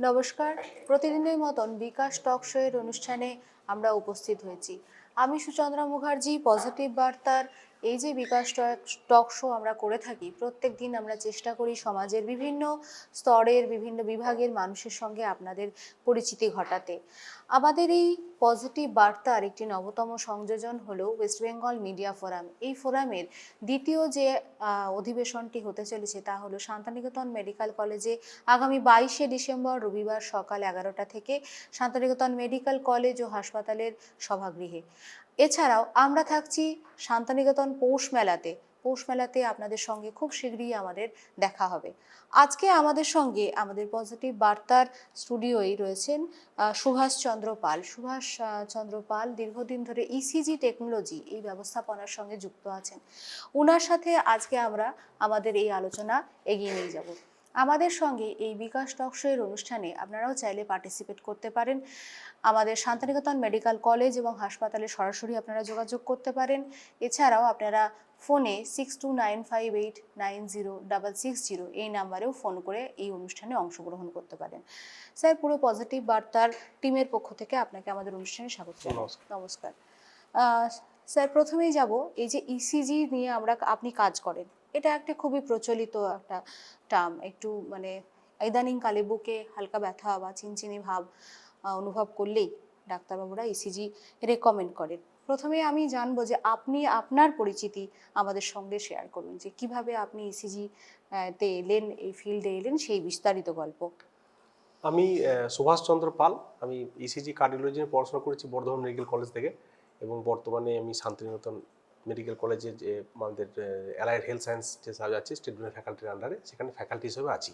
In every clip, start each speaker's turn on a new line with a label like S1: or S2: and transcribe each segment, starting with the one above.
S1: নমস্কার। প্রতিদিনের মতন বিকাশ টক শো এর অনুষ্ঠানে আমরা উপস্থিত হয়েছি। আমি সুচন্দ্রা মুখার্জি, পজিটিভ বার্তার এই যে বিকাশ টক শো আমরা করে থাকি, প্রত্যেক দিন আমরা চেষ্টা করি সমাজের বিভিন্ন স্তরের বিভিন্ন বিভাগের মানুষের সঙ্গে আপনাদের পরিচিতি ঘটাতে। আমাদের এই পজিটিভ বার্তার একটি নবতম সংযোজন হলো ওয়েস্ট বেঙ্গল মিডিয়া ফোরাম। এই ফোরামের দ্বিতীয় যে অধিবেশনটি হতে চলেছে তা হলো শান্তিনিকেতন মেডিকেল কলেজে আগামী 22শে ডিসেম্বর রবিবার সকাল 11টা থেকে শান্তিনিকেতন মেডিকেল কলেজ ও হাসপাতালের সভাগৃহে। এছাড়াও আমরা থাকছি শান্তিনিকেতন পৌষ মেলাতে আপনাদের সঙ্গে খুব শীঘ্রই আমাদের দেখা হবে। আজকে আমাদের সঙ্গে আমাদের পজিটিভ বার্তার স্টুডিওই রয়েছেন সুভাষ চন্দ্র পাল দীর্ঘদিন ধরে ইসিজি টেকনোলজি এই ব্যবস্থাপনার সঙ্গে যুক্ত আছেন। ওনার সাথে আজকে আমরা আমাদের এই আলোচনা এগিয়ে নিয়ে যাব। আমাদের সঙ্গে এই বিকাশ টক শো এর অনুষ্ঠানে আপনারাও চাইলে পার্টিসিপেট করতে পারেন। আমাদের শান্তিনিকেতন মেডিকেল কলেজ এবং হাসপাতালে সরাসরি আপনারা যোগাযোগ করতে পারেন। এছাড়াও আপনারা ফোনে 6295890660 এই নাম্বারেও ফোন করে এই অনুষ্ঠানে অংশগ্রহণ করতে পারেন। স্যার, পুরো পজিটিভ বার্তার টিমের পক্ষ থেকে আপনাকে আমাদের অনুষ্ঠানে স্বাগত জানাই। নমস্কার। স্যার, প্রথমেই যাব এই যে ইসিজি নিয়ে আপনি কাজ করেন, এটা একটা খুবই প্রচলিত একটা টার্ম। একটু মানে ইদানিংকালে বুকে হালকা ব্যথা বা চিনচিনি ভাব অনুভব করলেই ডাক্তারবাবুরা ইসিজি রেকমেন্ড করেন। প্রথমে আমি জানবো যে আপনি আপনার পরিচিতি আমাদের সঙ্গে শেয়ার করুন, যে কিভাবে আপনি ইসিজি তে এলেন, এই ফিল্ডে এলেন, সেই বিস্তারিত গল্প।
S2: আমি সুভাষচন্দ্র পাল। আমি ইসিজি কার্ডিওলজি নিয়ে পড়াশোনা করেছি বর্ধমান মেডিকেল কলেজ থেকে, এবং বর্তমানে আমি শান্তিনিকেতন মেডিকেল কলেজে যে আমাদের অ্যালাইড হেলথ সায়েন্স যে সাবজেক্ট আছে স্টেট ফ্যাকাল্টির আন্ডারে, সেখানে ফ্যাকাল্টি হিসেবে আছি।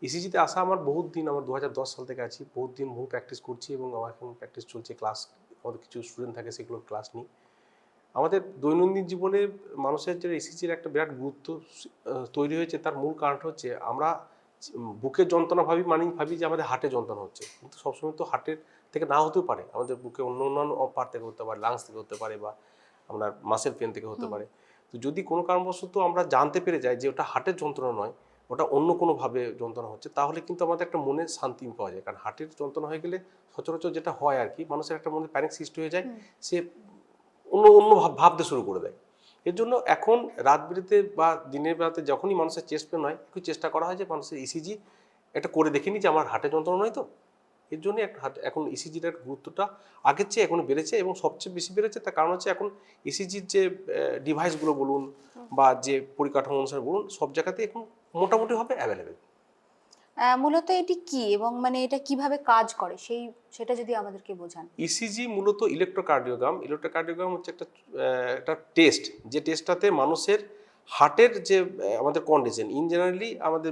S2: ইসিজিতে আসা আমার বহুত দিন, আমার 2010 সাল থেকে আছি, বহুত দিন বহু প্র্যাকটিস করছি, এবং আমার এখন প্র্যাকটিস চলছে। ক্লাস আমাদের কিছু স্টুডেন্ট থাকে, সেগুলো ক্লাস নিই। আমাদের দৈনন্দিন জীবনে মানুষের যে ইসিজির একটা বিরাট গুরুত্ব তৈরি হয়েছে, তার মূল কারণটা হচ্ছে আমরা বুকের যন্ত্রণা ভাবি যে আমাদের হার্টে যন্ত্রণা হচ্ছে, কিন্তু সবসময় তো হার্টের থেকে না হতেও পারে, আমাদের বুকে অন্যান্য পার্ট থেকে হতে পারে, লাংস থেকে হতে পারে, বা আপনার মাসেল পেন থেকে হতে পারে। তো যদি কোনো কারণবশত আমরা জানতে পেরে যাই যে ওটা হার্টের যন্ত্রণা নয়, ওটা অন্য কোনোভাবে যন্ত্রণা হচ্ছে, তাহলে কিন্তু আমাদের একটা মনে শান্তি পাওয়া যায়। কারণ হার্টের যন্ত্রণা হয়ে গেলে সচরাচর যেটা হয় আর কি, মানুষের একটা মনে প্যানিক সৃষ্টি হয়ে যায়, সে অন্য অন্য ভাবতে শুরু করে দেয়। এর জন্য এখন রাত বিরেতে বা দিনের বেলাতে যখনই মানুষের চেস্ট পেন হয়, একটু চেষ্টা করা হয় যে মানুষের ইসিজি এটা করে দেখিনি যে আমার হার্টের যন্ত্রণা নয় তো। এর জন্য এখন ইসিজিটার গুরুত্বটা আগের চেয়ে এখন বেড়েছে, এবং সবচেয়ে বেশি বেড়েছে তার কারণ হচ্ছে এখন ইসিজির যে ডিভাইসগুলো বলুন বা যে পরিকাঠামো অনুসারে বলুন, সব জায়গাতে এখন মোটামুটিভাবে অ্যাভেলেবেল।
S1: মূলত এটি কি এবং মানে এটা কিভাবে কাজ করে সেটা যদি আমাদেরকে বোঝান।
S2: ইসিজি মূলত ইলেকট্রোকার্ডিওগ্রাম হচ্ছে একটা টেস্ট, যে টেস্টটাতে মানুষের হার্টের যে আমাদের কন্ডিশন, ইন জেনারেলি আমাদের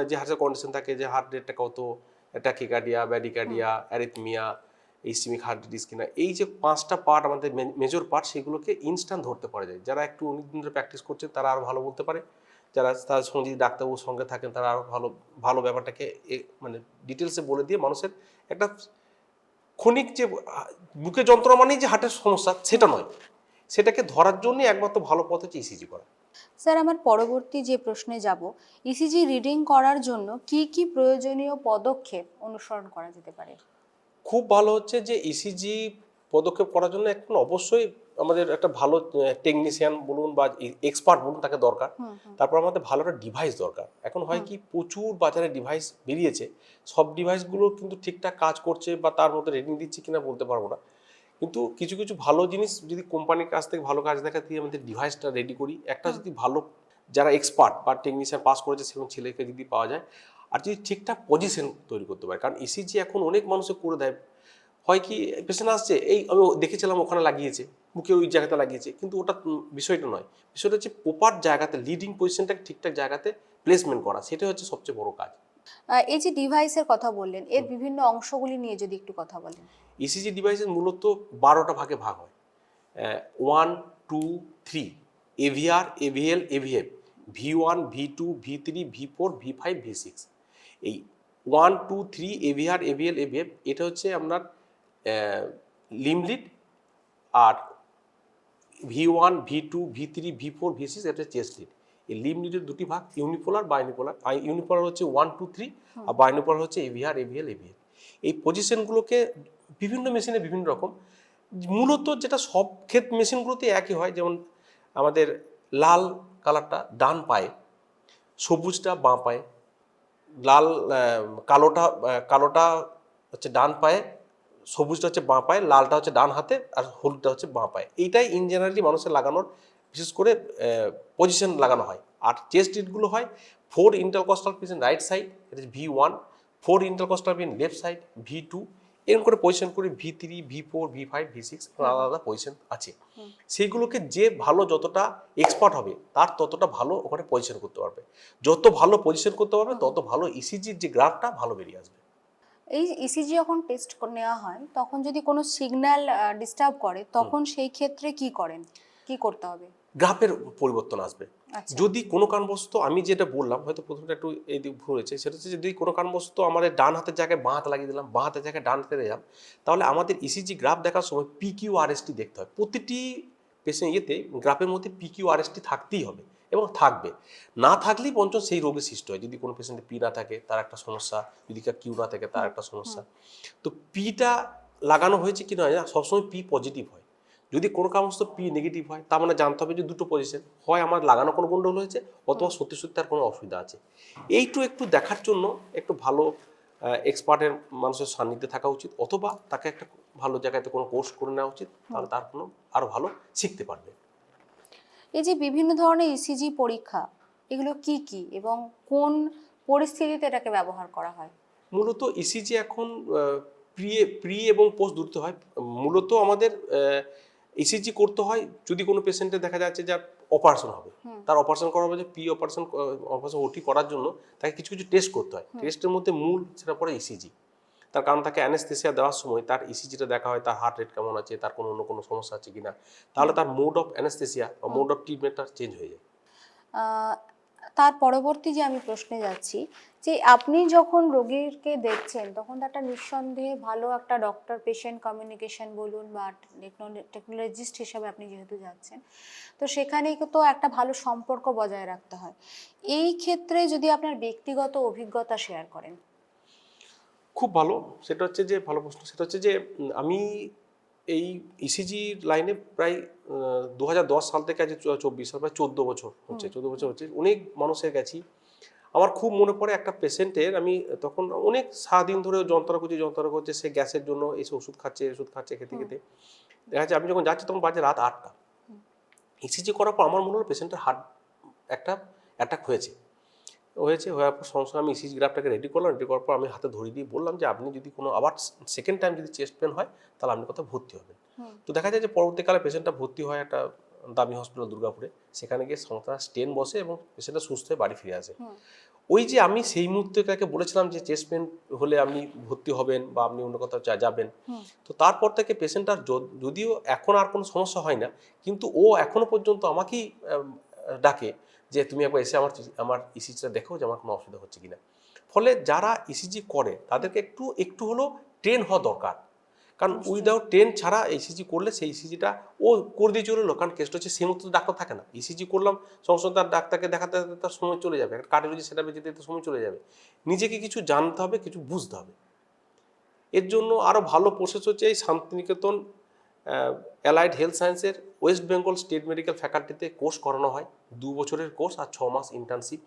S2: যে হার্টের কন্ডিশন থাকে, যে হার্ট রেটটা কত, tachycardia, bradycardia, arrhythmia, ischemic heart disease কিনা, এই যে 5টা পার্ট আমাদের মেজর পার্ট, সেগুলোকে ইনস্ট্যান্ট ধরতে পারা যায়। যারা একটু অনেকদিন ধরে প্র্যাকটিস করছেন তারা আরও ভালো বলতে পারে, যারা তার সঙ্গে যদি ডাক্তারবাবুর সঙ্গে থাকেন তারা আরও ভালো ভালো ব্যাপারটাকে মানে ডিটেলসে বলে দিয়ে মানুষের একটা ক্ষণিক যে বুকে যন্ত্রণা মানেই যে হার্টের সমস্যা সেটা নয়, সেটাকে ধরার জন্য একমাত্র ভালো পথ হচ্ছে ইসিজি করা।
S1: স্যার, আমার পরবর্তী যে প্রশ্নে যাব, ইসিজি রিডিং করার জন্য কি কি প্রয়োজনীয় পদক্ষেপ অনুসরণ করা যেতে পারে?
S2: খুব ভালো হচ্ছে যে ইসিজি পদক্ষেপ করার জন্য এখন অবশ্যই আমাদের একটা ভালো টেকনিশিয়ান বলুন বা এক্সপার্ট বলুন, তাকে দরকার। তারপর আমাদের ভালো একটা ডিভাইস দরকার। এখন হয় কি, প্রচুর বাজারে ডিভাইস বেরিয়েছে, সব ডিভাইসগুলো কিন্তু ঠিকঠাক কাজ করছে বা তার মধ্যে রেটিং দিচ্ছে কিনা বলতে পারবো না, কিন্তু কিছু কিছু ভালো জিনিস যদি কোম্পানির কাছ থেকে ভালো কাজ দেখা দিয়ে আমাদের ডিভাইসটা রেডি করি, একটা যদি ভালো যারা এক্সপার্ট বা টেকনিশিয়ান পাস করেছে সেরকম ছেলেকে যদি পাওয়া যায়, আর যদি ঠিকঠাক পজিশন তৈরি করতে পারে। কারণ ইসিজি এখন অনেক মানুষে করে দেয়, হয় কি, পেশেন্ট আসছে, এই আমি দেখেছিলাম ওখানে লাগিয়েছে, মুখে ওই জায়গাতে লাগিয়েছে, কিন্তু ওটা বিষয়টা নয়। বিষয়টা হচ্ছে প্রপার জায়গাতে লিডিং পজিশনটাকে ঠিকঠাক জায়গাতে প্লেসমেন্ট করা, সেটা হচ্ছে সবচেয়ে বড় কাজ।
S1: এই যে ডিভাইসের কথা বললেন, এর বিভিন্ন অংশগুলি নিয়ে যদি একটু কথা বলেন।
S2: ইসিজি ডিভাইসের মূলত 12টা ভাগে ভাগ হয়। 1, 2, 3, AVR, AVL, এভিএফ, V1, V2, V3, V4, V5, V6। এই 1, 2, 3 এভিআর, এভিএল, এভিএফ এটা হচ্ছে আপনার লিমলিড, আর V1, V2, V3, V4, V6 এটা চেস্ট লিড। এই লিভ নিডের দুটি ভাগ, ইউনিপোলার, বাইনিপোলার। ইউনিপোলার হচ্ছে 1 2 3, আর বাইনিপোলার হচ্ছে এভিআর, এভিএল, এভিএল। এই পজিশনগুলোকে বিভিন্ন মেশিনে বিভিন্ন রকম। মূলত যেটা সব মেশিনগুলোতে একই হয়, যেমন আমাদের লাল কালারটা ডান পায়ে, সবুজটা বাঁ পায়ে, লাল কালোটা হচ্ছে ডান পায়ে, সবুজটা হচ্ছে বাঁ পায়ে, লালটা হচ্ছে ডান হাতে, আর হলুদটা হচ্ছে বাঁ পায়ে। এইটাই ইন জেনারেলি মানুষের লাগানোর বিশেষ করে পজিশন লাগানো হয়। আর চেস্ট রিডগুলো হয় 4 ইন্টারকস্টাল পিন রাইট সাইড, এটা হচ্ছে V1, 4 intercostal pin left side V2, এরকম করে পজিশন করে V3, V4, V5, V6 আলাদা আলাদা পজিশন আছে। সেইগুলোকে যে ভালো যতটা এক্সপার্ট হবে তার ততটা ভালো ওখানে পজিশন করতে পারবে। যত ভালো পজিশন করতে পারবে তত ভালো ইসিজির যে গ্রাফটা ভালো বেরিয়ে আসবে।
S1: এই ইসিজি যখন টেস্ট নেওয়া হয় তখন যদি কোনো সিগন্যাল ডিস্টার্ব করে তখন সেই ক্ষেত্রে কি করেন, কি করতে হবে?
S2: গ্রাফের পরিবর্তন আসবে।
S1: আচ্ছা।
S2: যদি কোনো কারণবশত, আমি যেটা বললাম হয়তো প্রথমটা একটু এই দিক ভুল হয়েছে, সেটা হচ্ছে যদি কোনো কারণবশত আমাদের ডান হাতের জায়গায় বাঁ হাতে লাগিয়ে দিলাম, বাঁ হাতের জায়গায় ডান হাতে দিলাম, তাহলে আমাদের ইসিজি গ্রাফ দেখার সময় PQRST দেখতে হয়। প্রতিটি পেশেন্ট গ্রাফের মধ্যে PQRST থাকতেই হবে এবং থাকবে। না থাকলেই পঞ্চম সেই রোগের সৃষ্টি হয়। যদি কোনো পেশেন্টের পি না থাকে তার একটা সমস্যা, যদি কিউ না থাকে তার একটা সমস্যা। তো পিটা লাগানো হয়েছে কি না, সবসময় পি পজিটিভ হয়। যদি কোনো কারণবশত পি নেগেটিভ হয় তার মানে জানতে হবে যে দুটো পজিশন, হয় আমার লাগানো কোনো গন্ডগোল হয়েছে অথবা সত্যি সত্যি আর কোনো অসুবিধা আছে। একটু দেখার জন্য একটু ভালো এক্সপার্টের মানুষের সান্নিধ্যে থাকা উচিত, অথবা তাকে একটা ভালো জায়গাতে কোনো কোর্স করে নেওয়া উচিত, তাহলে তার কোনো আরও ভালো শিখতে পারবে।
S1: এই যে বিভিন্ন ধরনের ইসিজি পরীক্ষা, এগুলো কি কি এবং কোন পরিস্থিতিতে এটাকে ব্যবহার করা হয়?
S2: মূলত ইসিজি এখন প্রি এবং পোস্ট দুটো হয়। মূলত আমাদের ইসিজি করতে হয় যদি কোনো পেশেন্টের দেখা যাচ্ছে যার অপারেশন হবে, তার অপারেশন করা হবে, যে অপারেশন ওটি করার জন্য তাকে কিছু কিছু টেস্ট করতে হয়। টেস্টের মধ্যে মূল সেটা পড়ে ইসিজি। তার কারণ তাকে অ্যানেস্থেসিয়া দেওয়ার সময় তার ইসিজিটা দেখা হয়, তার হার্ট রেট কেমন আছে, তার কোনো অন্য কোনো সমস্যা আছে কিনা, তাহলে তার মোড অফ অ্যানেস্থেসিয়া বা মোড অফ ট্রিটমেন্টটা চেঞ্জ হয়ে যায়।
S1: তার পরবর্তী যে আমি প্রশ্নে যাচ্ছি, যে আপনি যখন রোগীকে দেখছেন তখন তো একটা নিঃসন্দেহে ভালো একটা ডক্টর পেশেন্ট কমিউনিকেশন বলুন বা টেকনোলজিস্ট হিসাবে আপনি যেহেতু যাচ্ছেন, তো সেখানে তো একটা ভালো সম্পর্ক বজায় রাখতে হয়। এই ক্ষেত্রে যদি আপনার ব্যক্তিগত অভিজ্ঞতা শেয়ার করেন।
S2: খুব ভালো। সেটা হচ্ছে যে ভালো প্রশ্ন। সেটা হচ্ছে যে আমি এই ইসিজি লাইনে প্রায় 2010 সাল থেকে আজ 24 সাল, প্রায় 14 বছর হচ্ছে, 14 বছর হচ্ছে। অনেক মানুষের গেছি। আমার খুব মনে পড়ে একটা পেশেন্টের, আমি তখন অনেক সারাদিন ধরে যন্ত্রণা করছে, সে গ্যাসের জন্য এসে ওষুধ খাচ্ছে খেতে খেতে। দেখা যাচ্ছে আমি যখন যাচ্ছি তখন বাজে রাত 8টা। ইসিজি করার পর আমার মনে হলো পেশেন্টের হার্ট একটা অ্যাটাক হওয়ার পর সঙ্গে সঙ্গে আমি ইসিজি গ্রাফটাকে রেডি করার পর আমি হাতে ধরিয়ে দিয়ে বললাম যে আপনি যদি কোনো আবার সেকেন্ড টাইম যদি চেস্ট পেন হয় তাহলে আপনি কোথাও ভর্তি হবেন। তো দেখা যায় যে পরবর্তীকালে পেশেন্টটা ভর্তি হয় একটা দামি হসপিটাল দুর্গাপুরে। সেখানে গিয়ে সংস্থা স্টেন বসে এবং পেশেন্টটা সুস্থ হয়ে বাড়ি ফিরে আসে। ওই যে আমি সেই মুহূর্তে তাকে বলেছিলাম যে চেস্ট পেন হলে আপনি ভর্তি হবেন বা আপনি অন্য কোথাও যাবেন, তো তারপর থেকে পেশেন্টটার যদিও এখন আর কোনো সমস্যা হয় না, কিন্তু ও এখনো পর্যন্ত আমাকেই ডাকে যে তুমি একবার এসে আমার ইসিজিটা দেখো যে আমার কোনো অসুবিধা হচ্ছে কিনা। ফলে যারা ইসিজি করে তাদেরকে একটু হলেও ট্রেন হওয়া দরকার, কারণ উইদাউট ট্রেন ছাড়া ইসিজি করলে সেই ইসিজিটা ও করে দিয়ে চলে এলো। কারণ কেসটা হচ্ছে সেই মতো ডাক্তার থাকে না, ইসিজি করলাম সঙ্গে তার ডাক্তারকে দেখাতে তার সময় চলে যাবে, একটা কার্ডিওলজি সেটআপে যেতে সময় চলে যাবে। নিজেকে কিছু জানতে হবে, কিছু বুঝতে হবে। এর জন্য আরও ভালো প্রসেস হচ্ছে এই শান্তিনিকেতন অ্যালাইড হেলথ সায়েন্সের ওয়েস্ট বেঙ্গল স্টেট মেডিকেল ফ্যাকাল্টিতে কোর্স করানো হয়, 2 বছরের কোর্স আর 6 মাস ইন্টার্নশিপ।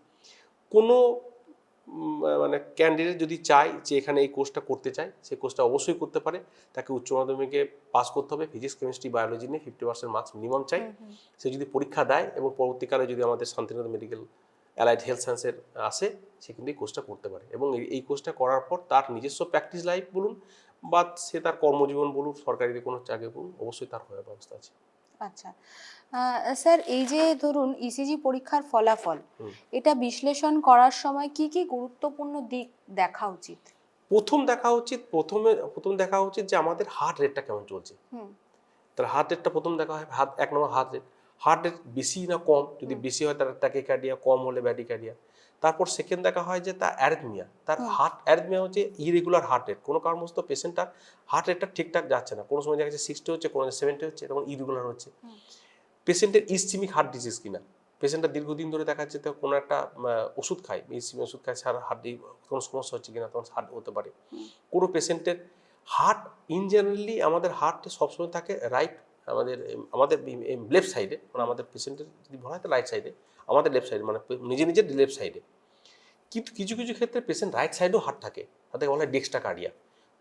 S2: কোনো মানে ক্যান্ডিডেট যদি চায় যে এখানে এই কোর্সটা করতে চায়, সেই কোর্সটা অবশ্যই করতে পারে। তাকে উচ্চ মাধ্যমিকে পাস করতে হবে, ফিজিক্স কেমিস্ট্রি বায়োলজি নিয়ে 50% মার্কস মিনিমাম চাই। সে যদি পরীক্ষা দেয় এবং পরবর্তীকালে যদি আমাদের শান্তিনিকেতন মেডিকেল অ্যালাইড হেলথ সায়েন্সের আসে, সে কিন্তু এই কোর্সটা করতে পারে। এবং এই কোর্সটা করার পর তার নিজস্ব প্র্যাকটিস লাইফ বলুন বা সে তার কর্মজীবন বলুন, সরকারি কোনো চাকরি বলুন, অবশ্যই তার হওয়ার ব্যবস্থা আছে।
S1: আচ্ছা স্যার, এই যে ধরুন ইসিজি পরীক্ষার ফলাফল, এটা বিশ্লেষণ করার সময় কি কি গুরুত্বপূর্ণ দিক দেখা উচিত?
S2: প্রথম দেখা উচিত যে আমাদের হার্ট রেটটা কেমন চলছে। তাহলে হার্ট রেটটা প্রথম দেখা হয়। 1 নম্বর হার্ট রেট বেশি না কম, যদি বেশি হয় তার ট্যাকিকার্ডিয়া, কম হলে ব্র্যাডিকার্ডিয়া। তারপর সেকেন্ড দেখা হয় যে তার অ্যারিথমিয়া, তার অ্যারিথমিয়া হচ্ছে ইরেগুলার হার্ট রেট, কোনো কারণবশত পেশেন্টটার হার্ট রেটটা ঠিকঠাক যাচ্ছে না, কোনো সময় দেখা যাচ্ছে 60 হচ্ছে, কোনো 70 হচ্ছে, তখন ইরেগুলার হচ্ছে। পেশেন্টের ইসচিমিক হার্ট ডিজিজ কিনা, পেশেন্টটা দীর্ঘদিন ধরে দেখা যাচ্ছে কোনো একটা ওষুধ খায়, মেডিসিন ওষুধ খায়, সার হার্টে কোনো সমস্যা হচ্ছে কিনা, তখন হার্ট হতে পারে। কোনো পেশেন্টের হার্ট ইন জেনারেলি, আমাদের হার্ট সবসময় থাকে রাইট, আমাদের আমাদের লেফট সাইডে, মানে আমাদের পেশেন্টের যদি বলা হয় তো রাইট সাইডে, আমাদের লেফট সাইডে মানে নিজের লেফট সাইডে। কিন্তু কিছু কিছু ক্ষেত্রে পেশেন্ট রাইট সাইডেও হার্ট থাকে, তাদেরকে বলা হয় ডেক্সট্রাকার্ডিয়া।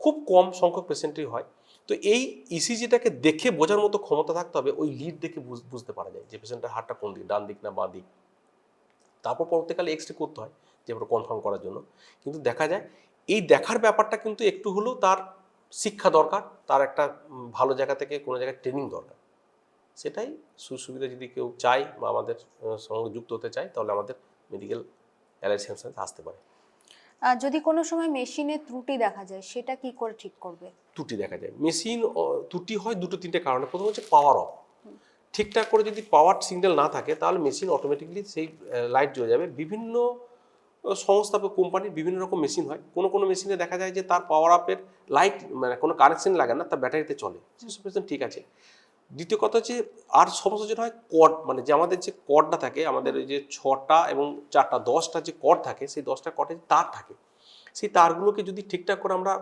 S2: খুব কম সংখ্যক পেশেন্টই হয়। তো এই ইসিজিটাকে দেখে বোঝার মতো ক্ষমতা থাকতে হবে, ওই লিড দেখে বুঝতে পারা যায় যে পেশেন্টের হার্টটা কোন দিক, ডান দিক না বাঁ দিক। তারপর পরবর্তীকালে এক্সরে করতে হয় যে কনফার্ম করার জন্য। কিন্তু দেখা যায় এই দেখার ব্যাপারটা কিন্তু একটু হলেও তার শিক্ষা দরকার, তার একটা ভালো জায়গা থেকে কোনো জায়গায় ট্রেনিং দরকার। সেটাই সুবিধা যদি কেউ চায় বা আমাদের সঙ্গে যুক্ত হতে চায়, তাহলে আমাদের মেডিকেল অ্যালায়েন্স হেলথ সায়েন্স আসতে পারে।
S1: যদি কোনো সময় মেশিনে ত্রুটি দেখা যায়, সেটা কি করে ঠিক করবে?
S2: ত্রুটি দেখা যায়, মেশিন ত্রুটি হয় দুটো তিনটে কারণে। প্রথম হচ্ছে পাওয়ার অফ। ঠিকঠাক করে যদি পাওয়ার সিগন্যাল না থাকে, তাহলে মেশিন অটোমেটিকলি সেই লাইট জ্বলে যাবে। বিভিন্ন সংস্থা বা কোম্পানির বিভিন্ন রকম মেশিন হয়। কোনো কোনো মেশিনে দেখা যায় যে তার পাওয়ার আপের লাইট মানে কোনো কানেকশন লাগে না, তার ব্যাটারিতে চলে, সেসব মেশিন ঠিক আছে। দ্বিতীয় কথা হচ্ছে, আর সমস্যা যেটা হয় কর্ড, মানে যে আমাদের যে কর্ডটা থাকে, আমাদের ওই যে 6টা এবং 4টা 10টা যে কর্ড থাকে, সেই 10টা কর্ডে তার থাকে, সেই তারগুলোকে যদি ঠিকঠাক করে আমরা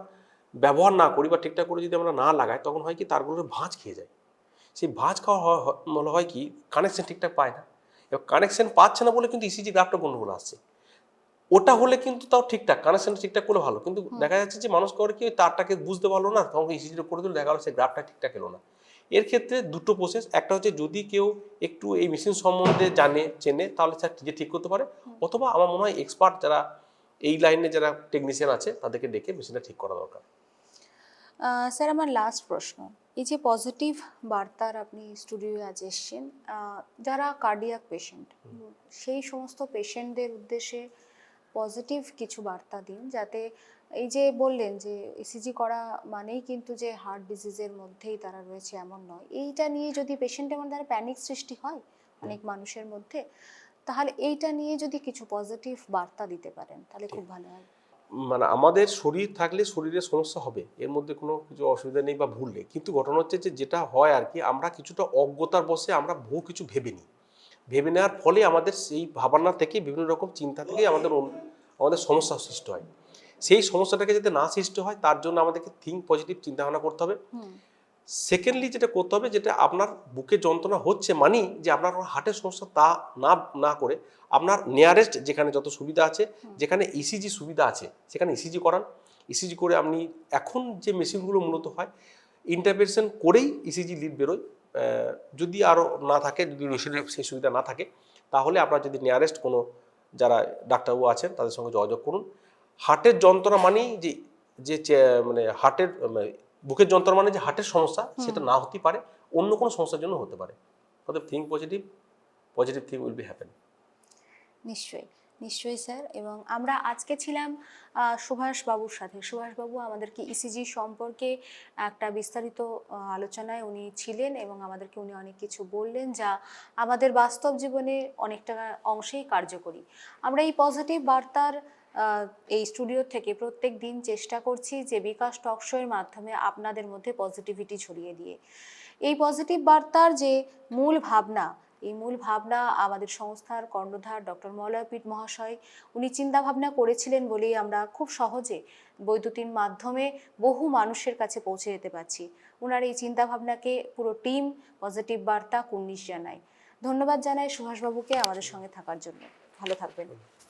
S2: ব্যবহার না করি বা ঠিকঠাক করে যদি আমরা না লাগাই, তখন হয় কি তারগুলোর ভাঁজ খেয়ে যায়। সেই ভাঁজ খাওয়া মনে হয় কি কানেকশন ঠিকঠাক পায় না। এবার কানেকশন পাচ্ছে না বলে কিন্তু ইসিজি গ্রাফটা গন্ডগোল আসছে। ওটা হলে কিন্তু তাও ঠিকঠাক, কানেকশনটা ঠিকঠাক করলে ভালো, কিন্তু দেখা যাচ্ছে যে মানুষ করে কি ওই তারটাকে বুঝতে পারলো না, তখন ইসিজিটা করে দিল, দেখা গেলো সেই গ্রাফটা ঠিকঠাক এলো না। এর ক্ষেত্রে দুটো প্রসেস, একটা হচ্ছে যদি কেউ একটু এই মেশিন সম্বন্ধে চেনে, তাহলে স্যার নিজে ঠিক করতে পারে, অথবা আমার মনে হয় এক্সপার্ট যারা এই লাইনে যারা টেকনিশিয়ান আছে, তাদেরকে ডেকে মেশিনটা ঠিক করা দরকার।
S1: স্যার, আমার লাস্ট প্রশ্ন, এই যে পজিটিভ বার্তার আপনি স্টুডিওয়ে আজ এসছেন, যারা কার্ডিয়াক পেশেন্ট, সেই সমস্ত পেশেন্টদের উদ্দেশ্যে পজিটিভ কিছু বার্তা দিন, যাতে এই যে বললেন যে ইসিজি করা মানেই কিন্তু যে হার্ট ডিজিজের মধ্যেই তারা রয়েছে এমন নয়, এইটা নিয়ে যদি পেশেন্টের মধ্যে প্যানিক সৃষ্টি হয় অনেক মানুষের মধ্যে, তাহলে এইটা নিয়ে যদি কিছু পজিটিভ বার্তা দিতে পারেন তাহলে খুব ভালো হয়।
S2: মানে আমাদের শরীর থাকলে শরীরে সমস্যা হবে, এর মধ্যে কোনো কিছু অসুবিধা নেই বা ভুল নেই, কিন্তু ঘটনা হচ্ছে যে যেটা হয় আর কি, আমরা কিছুটা অজ্ঞতার বশে আমরা বহু কিছু ভেবে নিই। ভেবে নেওয়ার ফলে আমাদের সেই ভাবনা থেকে, বিভিন্ন রকম চিন্তা থেকে আমাদের সমস্যার সৃষ্টি হয়। সেই সমস্যাটাকে যাতে না সৃষ্টি হয়, তার জন্য আমাদেরকে থিঙ্ক পজিটিভ, চিন্তাভাবনা করতে হবে। সেকেন্ডলি যেটা করতে হবে, যেটা আপনার বুকে যন্ত্রণা হচ্ছে মানি যে আপনার হার্টের সমস্যা, তা না করে আপনার নিয়ারেস্ট যেখানে যত সুবিধা আছে, যেখানে ইসিজি সুবিধা আছে, সেখানে ইসিজি করান। ইসিজি করে আপনি, এখন যে মেশিনগুলো মূলত হয় ইন্টারভেনশন করেই ইসিজি লিড বেরোয়। যদি আরও না থাকে, যদি মেশিনের সেই সুবিধা না থাকে, তাহলে আপনার যদি নিয়ারেস্ট কোনো যারা ডাক্তারবাবু আছেন তাদের সঙ্গে যোগাযোগ করুন। হার্টের যন্ত্রণা মানেই মানে হার্টের বুকের যন্ত্রণা মানে যে হার্টের সমস্যা, সেটা না হতে পারে, অন্য কোনো সমস্যার জন্য হতে পারে। অতএব think positive, positive thing will be happen.
S1: নিশ্চয়ই, নিশ্চয়ই স্যার। এবং আমরা আজকে ছিলাম সুভাষ বাবুর সাথে। সুভাষ বাবু আমাদেরকে ইসিজি সম্পর্কে একটা বিস্তারিত আলোচনায় উনি ছিলেন এবং আমাদেরকে উনি অনেক কিছু বললেন, যা আমাদের বাস্তব জীবনে অনেকটা অংশেই কার্যকরী। আমরা এই পজিটিভ বার্তার এই স্টুডিও থেকে প্রত্যেক দিন চেষ্টা করছি যে বিকাশ টক শো এর মাধ্যমে আপনাদের মধ্যে পজিটিভিটি ছড়িয়ে দিয়ে এই পজিটিভ বার্তার যে মূল ভাবনা, এই মূল ভাবনা আমাদের সংস্থার কর্ণধার ডক্টর মলয়পীঠ মহাশয় উনি চিন্তা ভাবনা করেছিলেন বলেই আমরা খুব সহজে বৈদ্যুতিন মাধ্যমে বহু মানুষের কাছে পৌঁছে যেতে পারছি। ওনার এই চিন্তা ভাবনাকে পুরো টিম পজিটিভ বার্তা কুর্নিশ জানায়। ধন্যবাদ জানাই সুভাষবাবুকে আমাদের সঙ্গে থাকার জন্য। ভালো থাকবেন।